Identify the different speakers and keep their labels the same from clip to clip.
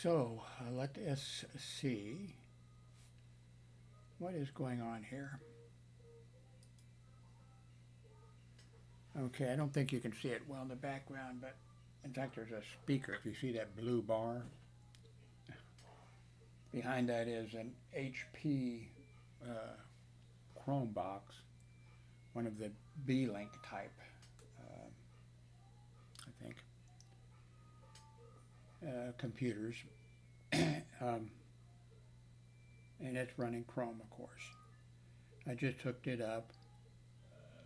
Speaker 1: So let us see what is going on here. Okay, I don't think you can see it well in the background, but in fact there's a speaker. If you see that blue bar, behind that is an HP Chrome box, one of the B-Link type, I think, computers. And it's running Chrome, of course. I just hooked it up,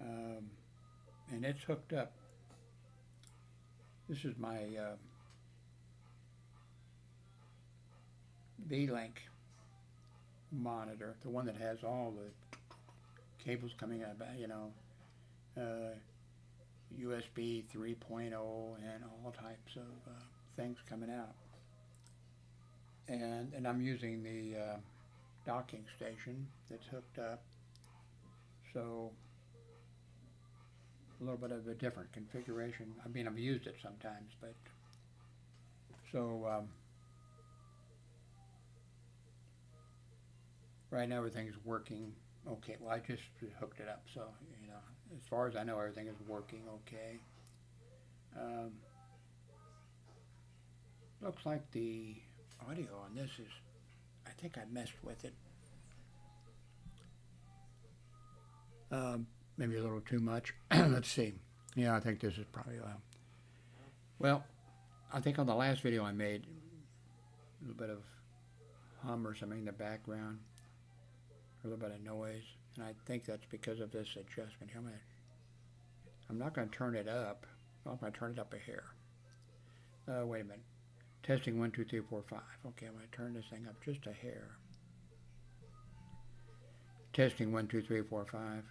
Speaker 1: and it's hooked up. This is my B-Link monitor, the one that has all the cables coming out, USB 3.0 and all types of things coming out. And I'm using the docking station that's hooked up, so a little bit of a different configuration. I mean, I've used it sometimes, but so right now everything's working okay. Well, I just hooked it up, so as far as I know, everything is working okay. Looks like the audio on this is, I think I messed with it. Maybe a little too much. Let's see. Yeah, I think this is probably well, I think on the last video I made a little bit of hum or something in the background, a little bit of noise, and I think that's because of this adjustment. I'm not going to turn it up. Well, I'm going to turn it up a hair. Wait a minute. Testing 1, 2, 3, 4, 5. Okay, I'm going to turn this thing up just a hair. Testing 1, 2, 3, 4, 5.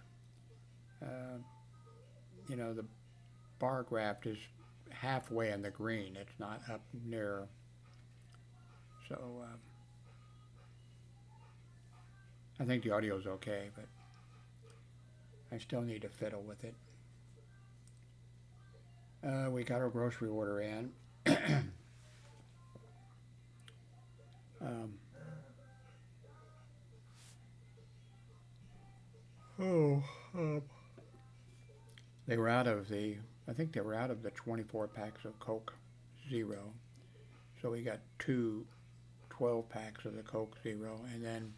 Speaker 1: The bar graph is halfway in the green. It's not up near. So I think the audio is okay, but I still need to fiddle with it. We got our grocery order in. They were out of the, I think they were out of the 24 packs of Coke Zero. So we got 12 packs of the Coke Zero, and then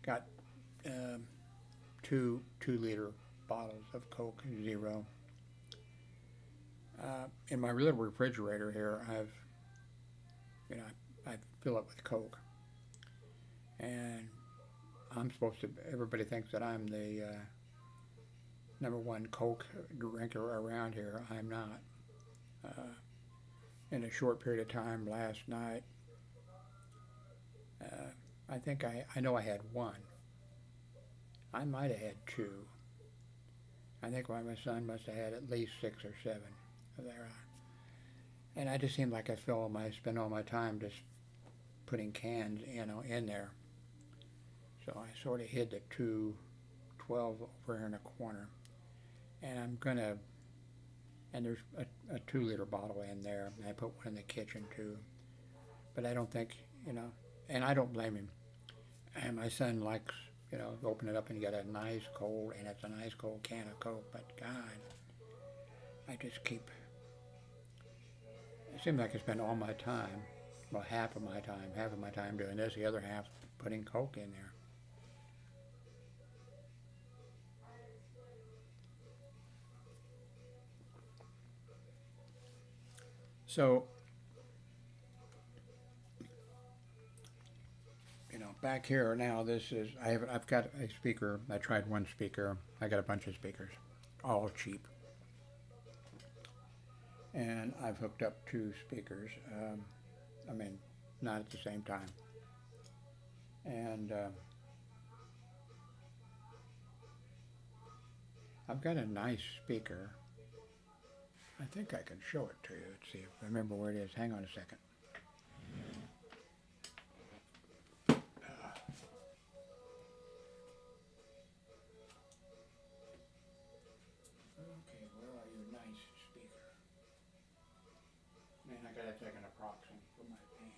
Speaker 1: got 2 2-liter bottles of Coke Zero. In my little refrigerator here, I fill it with Coke, and everybody thinks that I'm the #1 Coke drinker around here. I'm not. In a short period of time last night, I think I know I had 1. I might have had 2. I think my son must have had at least 6 or 7 there. And I just seemed like I spend all my time just putting cans, in there. So I sort of hid the 12 over here in the corner. And and there's a 2-liter bottle in there. And I put one in the kitchen too. But I don't think, and I don't blame him. And my son likes, open it up and you got a nice cold, and it's a nice cold can of Coke. But God, I just it seems like I spend all my time, well, half of my time doing this, the other half putting Coke in there. So, back here now, I've got a speaker. I tried one speaker. I got a bunch of speakers, all cheap. And I've hooked up 2 speakers. Not at the same time. And I've got a nice speaker. I think I can show it to you. Let's see if I remember where it is. Hang on a second. Okay, where are your nice speaker? Man, I gotta take an approximate for my pain.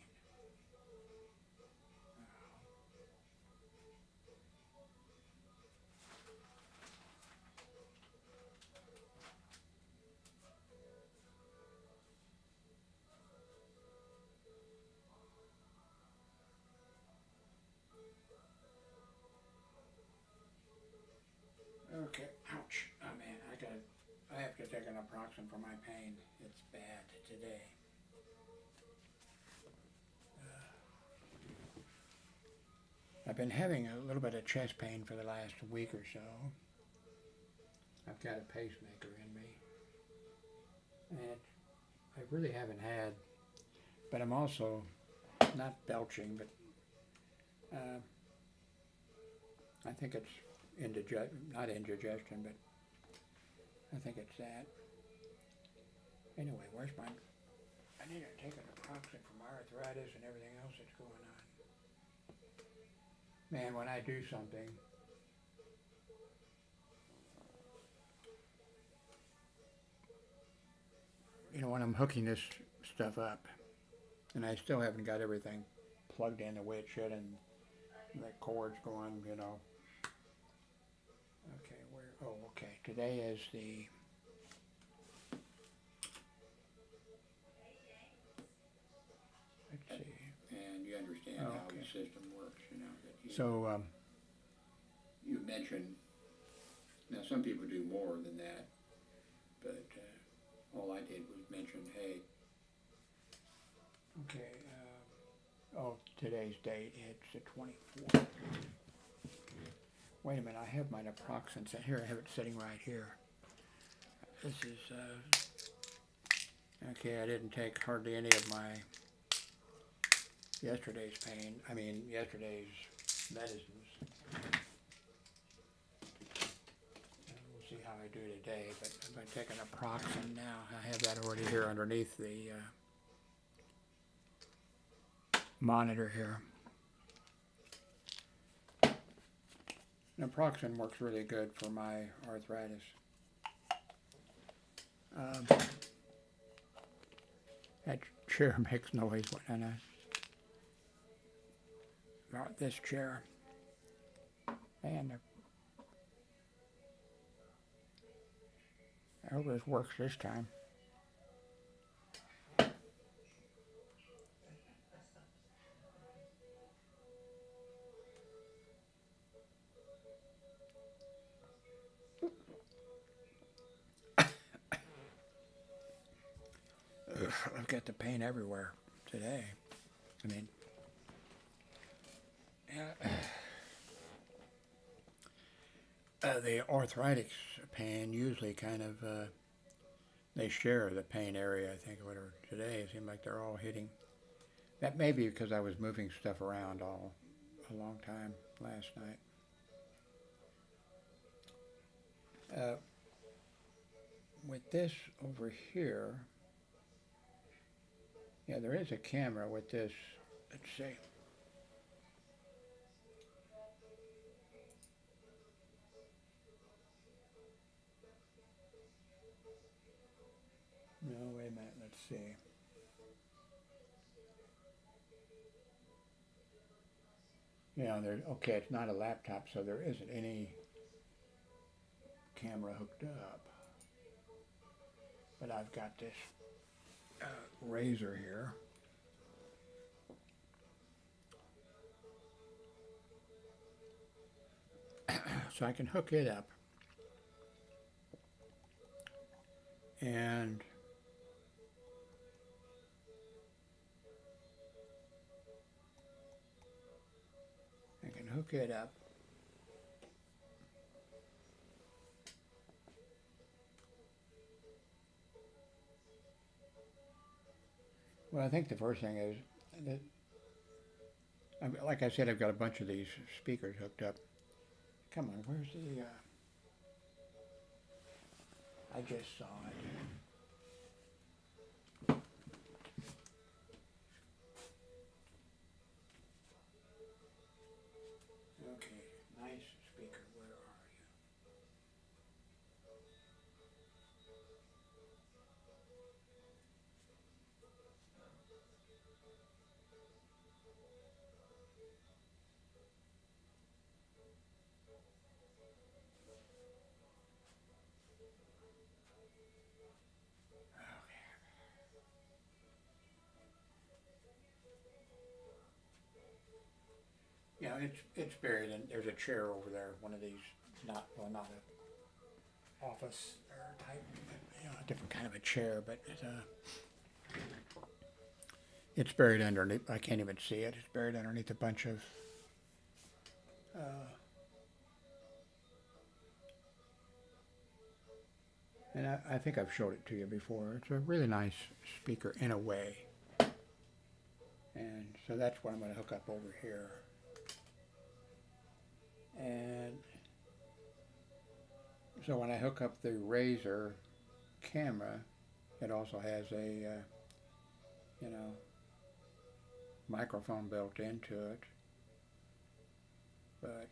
Speaker 1: naproxen for my pain. It's bad today. I've been having a little bit of chest pain for the last week or so. I've got a pacemaker in me. And I really haven't had, but I'm also not belching, but I think it's not indigestion, but I think it's that. Anyway, where's my, I need to take a naproxen for my arthritis and everything else that's going on. Man, when I do something, when I'm hooking this stuff up, and I still haven't got everything plugged in the way it should, and the cord's going, Okay, okay. Today is the, let's see.
Speaker 2: And you understand how the system works, that
Speaker 1: So,
Speaker 2: you mentioned, now some people do more than that, but all I did was mention, hey.
Speaker 1: Okay, today's date, it's the 24th. Wait a minute, I have my naproxen set here. I have it sitting right here. This is, okay, I didn't take hardly any of my yesterday's medicines. We'll see how I do today, but I'm going to take a naproxen now. I have that already here underneath the monitor here. Naproxen works really good for my arthritis. That chair makes noise when I got this chair. And I hope this works this time. I've got the pain everywhere today. The arthritis pain usually kind of, they share the pain area, I think, or whatever. Today it seemed like they're all hitting. That may be because I was moving stuff around a long time last night. With this over here, yeah, there is a camera with this. Let's see. No, wait a minute. Let's see. Okay, it's not a laptop, so there isn't any camera hooked up. But I've got this razor here. So I can hook it up. And I can hook it up. Well, I think the first thing is that, like I said, I've got a bunch of these speakers hooked up. Come on, where's the, I just saw it. Okay, nice speaker, where are you? Yeah, it's buried in, there's a chair over there, one of these, not a office or type, different kind of a chair, but it's buried underneath. I can't even see it. It's buried underneath a bunch of and I think I've showed it to you before. It's a really nice speaker in a way. And so that's what I'm going to hook up over here. And so when I hook up the Razor camera, it also has a, microphone built into it. But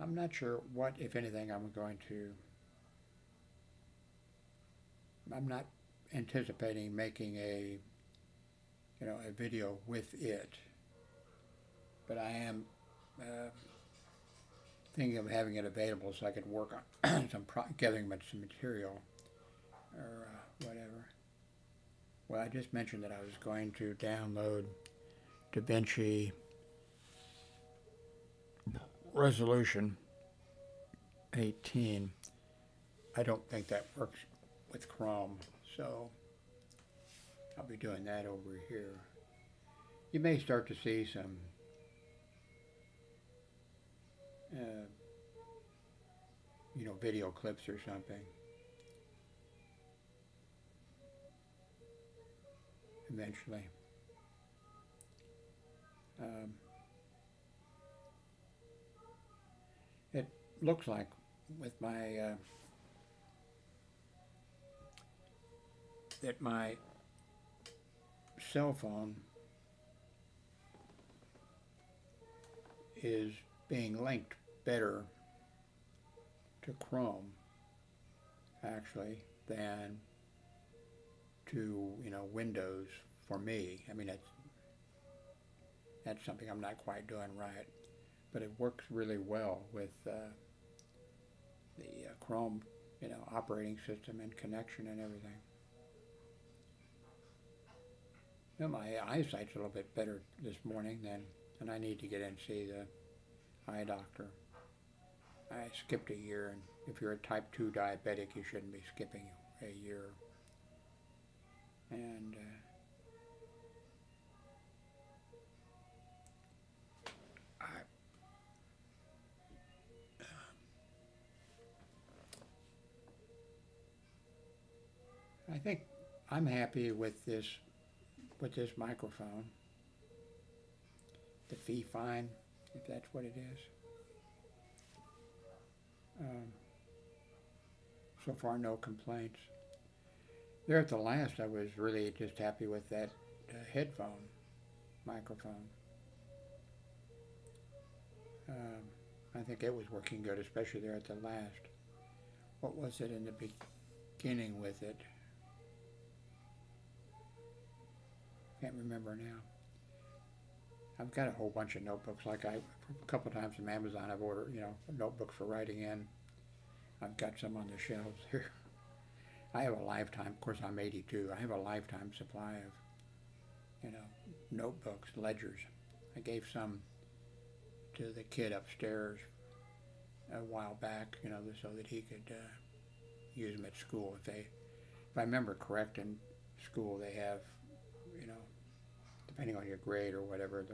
Speaker 1: I'm not sure what, if anything, I'm not anticipating making a video with it, but I am thinking of having it available so I could work on gathering some material or whatever. Well, I just mentioned that I was going to download DaVinci Resolution 18. I don't think that works with Chrome, so I'll be doing that over here. You may start to see some video clips or something eventually. It looks like with my that my cell phone is being linked better to Chrome actually than to Windows for me. I mean, that's something I'm not quite doing right, but it works really well with the Chrome operating system and connection and everything. My eyesight's a little bit better this morning and I need to get in and see the eye doctor. I skipped a year, and if you're a type 2 diabetic, you shouldn't be skipping a year. And I think I'm happy with this microphone, the Fee-Fine, if that's what it is. So far, no complaints. There at the last, I was really just happy with that headphone microphone. I think it was working good, especially there at the last. What was it in the beginning with it? Can't remember now. I've got a whole bunch of notebooks. Like a couple of times from Amazon, I've ordered, notebooks for writing in. I've got some on the shelves here. I have a lifetime. Of course, I'm 82. I have a lifetime supply of, notebooks, ledgers. I gave some to the kid upstairs a while back, so that he could use them at school. If I remember correct, in school they have, depending on your grade or whatever.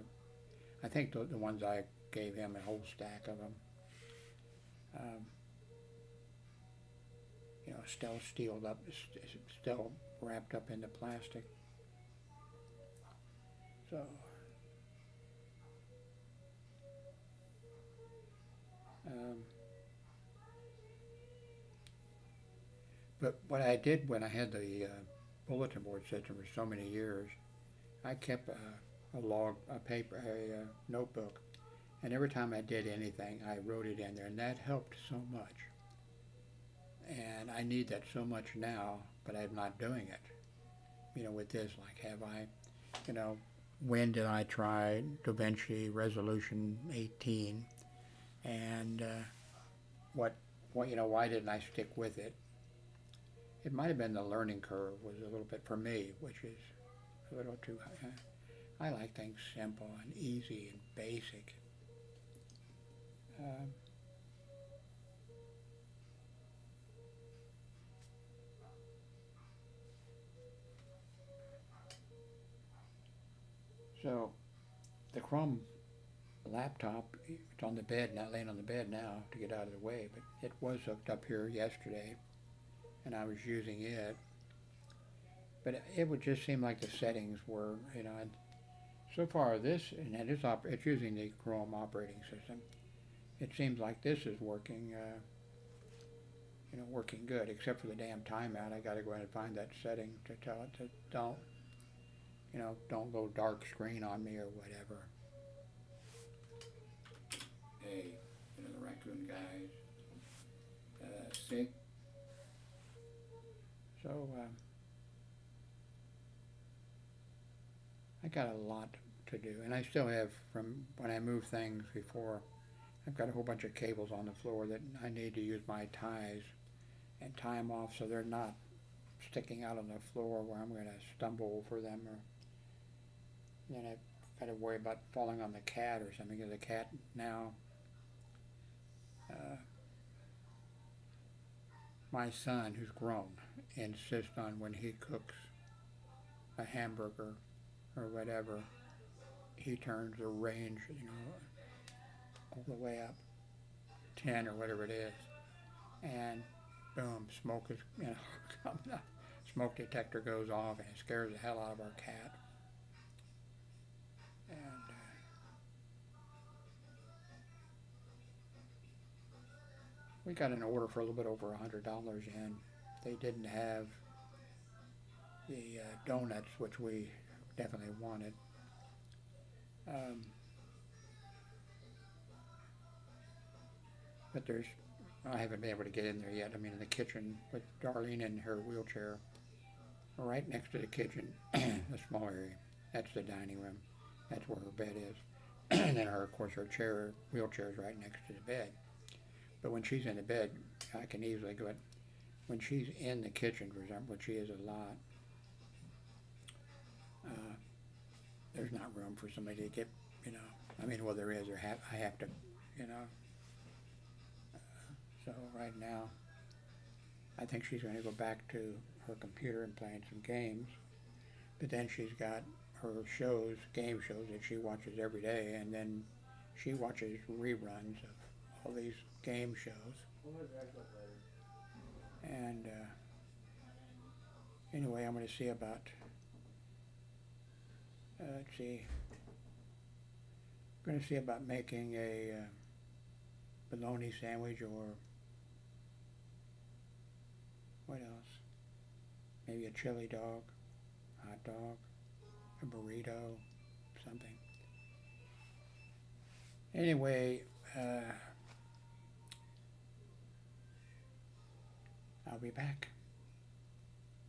Speaker 1: I think the ones I gave him, a whole stack of them. Still sealed up, still wrapped up in the plastic. So, but what I did when I had the bulletin board system for so many years, I kept a notebook, and every time I did anything, I wrote it in there, and that helped so much. And I need that so much now, but I'm not doing it. With this, like, have I, when did I try DaVinci Resolution 18, and why didn't I stick with it? It might have been the learning curve was a little bit for me, which is a little too high. I like things simple and easy and basic. So the Chrome laptop, it's on the bed, not laying on the bed now to get out of the way, but it was hooked up here yesterday and I was using it. But it would just seem like the settings were, and so far this, and it's using the Chrome operating system. It seems like this is working, working good, except for the damn timeout. I got to go ahead and find that setting to tell it to don't go dark screen on me or whatever.
Speaker 2: Hey, the raccoon guys, sick.
Speaker 1: So I got a lot to do, and I still have from when I moved things before. I've got a whole bunch of cables on the floor that I need to use my ties and tie them off so they're not sticking out on the floor where I'm going to stumble over them, or then I've got to worry about falling on the cat or something, because the cat now, my son, who's grown, insists on when he cooks a hamburger or whatever, he turns the range, all the way up 10 or whatever it is, and boom, smoke is, coming up. Smoke detector goes off and it scares the hell out of our cat. And we got an order for a little bit over $100 in. They didn't have the donuts, which we definitely wanted. But I haven't been able to get in there yet. I mean, in the kitchen with Darlene in her wheelchair, right next to the kitchen, the small area, that's the dining room. That's where her bed is. And then of course, her wheelchair is right next to the bed. But when she's in the bed, I can easily go. When she's in the kitchen, for example, which she is a lot, there's not room for somebody to get, well, there is. I have to, So right now, I think she's going to go back to her computer and playing some games. But then she's got her game shows that she watches every day, and then she watches reruns of all these game shows. And anyway, I'm going to see about, going to see about making a bologna sandwich, or what else? Maybe a chili dog, hot dog, a burrito, something. Anyway, I'll be back.